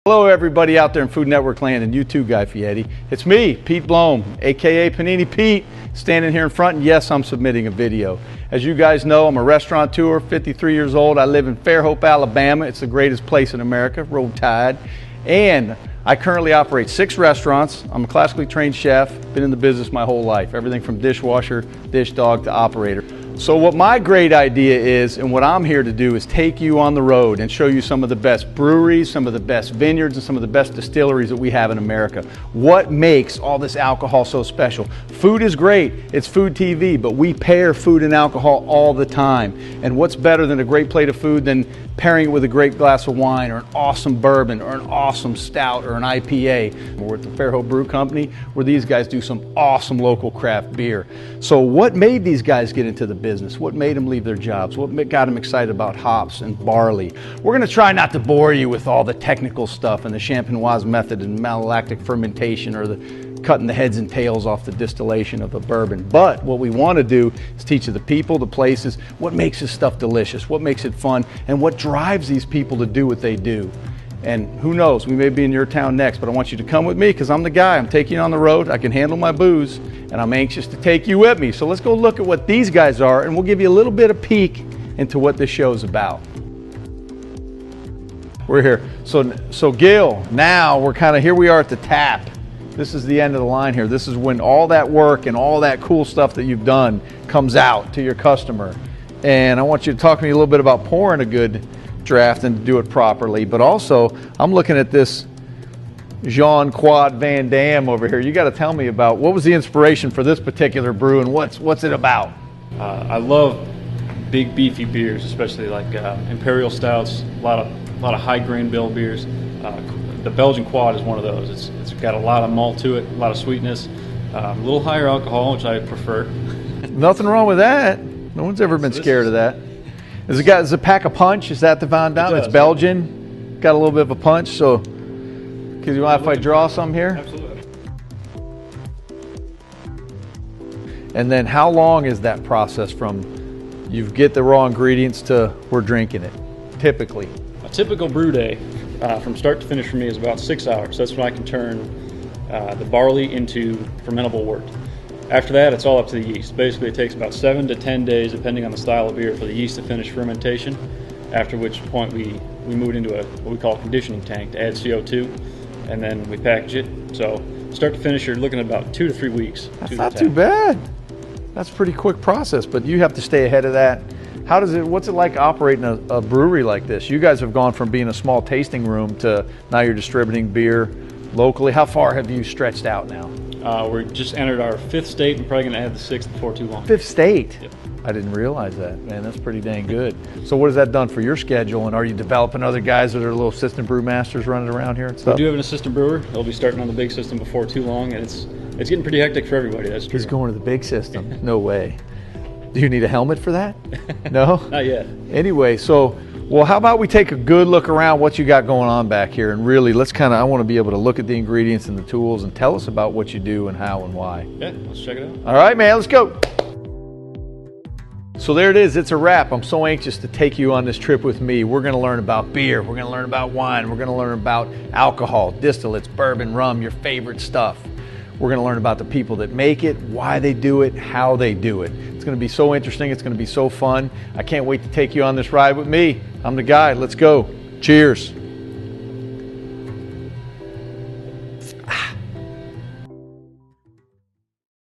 Hello everybody out there in Food Network land and you too, Guy Fieri. It's me, Pete Blome, aka Panini Pete, standing here in front, and yes, I'm submitting a video. As you guys know, I'm a restaurateur, 53 years old. I live in Fairhope, Alabama. It's the greatest place in America, Roll Tide. And I currently operate 6 restaurants. I'm a classically trained chef, been in the business my whole life, everything from dishwasher, dish dog to operator. So what my great idea is, and what I'm here to do, is take you on the road and show you some of the best breweries, some of the best vineyards, and some of the best distilleries that we have in America. What makes all this alcohol so special? Food is great, it's food TV, but we pair food and alcohol all the time. And what's better than a great plate of food than pairing it with a great glass of wine, or an awesome bourbon, or an awesome stout, or an IPA? We're at the Fairhope Brew Company, where these guys do some awesome local craft beer. So what made these guys get into the business? What made them leave their jobs? What got them excited about hops and barley? We're going to try not to bore you with all the technical stuff and the champenoise method and malolactic fermentation, or the cutting the heads and tails off the distillation of a bourbon. But what we want to do is teach you the people, the places, what makes this stuff delicious, what makes it fun, and what drives these people to do what they do. And who knows, we may be in your town next, but I want you to come with me because I'm the guy. I'm taking you on the road. I can handle my booze, and I'm anxious to take you with me. So let's go look at what these guys are, and we'll give you a little bit of peek into what this show's about. We're here. So Gil, now we're kind of, here we are at the tap. This is the end of the line here. This is when all that work and all that cool stuff that you've done comes out to your customer. And I want you to talk to me a little bit about pouring a good draft and to do it properly. But also, I'm looking at this Jean-Claude Van Damme over here. You got to tell me about what was the inspiration for this particular brew, and what's it about? I love big beefy beers, especially like imperial stouts, a lot of high grain bill beers. The Belgian Quad is one of those. It's got a lot of malt to it, a lot of sweetness, a little higher alcohol, which I prefer. Nothing wrong with that. No one's ever been scared of that. Is it pack a punch? Is that the Van Damme? It's Belgian. Got a little bit of a punch. So, because you mind if I draw some here? Absolutely. And then how long is that process from you get the raw ingredients to we're drinking it, typically? A typical brew day from start to finish for me is about 6 hours. That's when I can turn the barley into fermentable wort. After that, it's all up to the yeast. Basically, it takes about 7 to 10 days, depending on the style of beer, for the yeast to finish fermentation, after which point we move it into what we call a conditioning tank to add CO2, and then we package it. So start to finish, you're looking at about 2 to 3 weeks. That's not too bad. That's a pretty quick process, but you have to stay ahead of that. What's it like operating a brewery like this? You guys have gone from being a small tasting room to now you're distributing beer locally. How far have you stretched out now? We just entered our 5th state and probably going to add the 6th before too long. 5th state? Yep. I didn't realize that. Man, that's pretty dang good. So what has that done for your schedule, and are you developing other guys that are little assistant brewmasters running around here and stuff? We do have an assistant brewer. He'll be starting on the big system before too long, and it's getting pretty hectic for everybody. That's true. He's going to the big system. No way. Do you need a helmet for that? No? Not yet. Anyway, well, how about we take a good look around what you got going on back here, and really I want to be able to look at the ingredients and the tools and tell us about what you do and how and why. Yeah, let's check it out. All right, man, let's go. So there it is, it's a wrap. I'm so anxious to take you on this trip with me. We're going to learn about beer, we're going to learn about wine, we're going to learn about alcohol, distillates, bourbon, rum, your favorite stuff. We're going to learn about the people that make it, why they do it, how they do it. It's going to be so interesting. It's going to be so fun. I can't wait to take you on this ride with me. I'm the guy. Let's go. Cheers.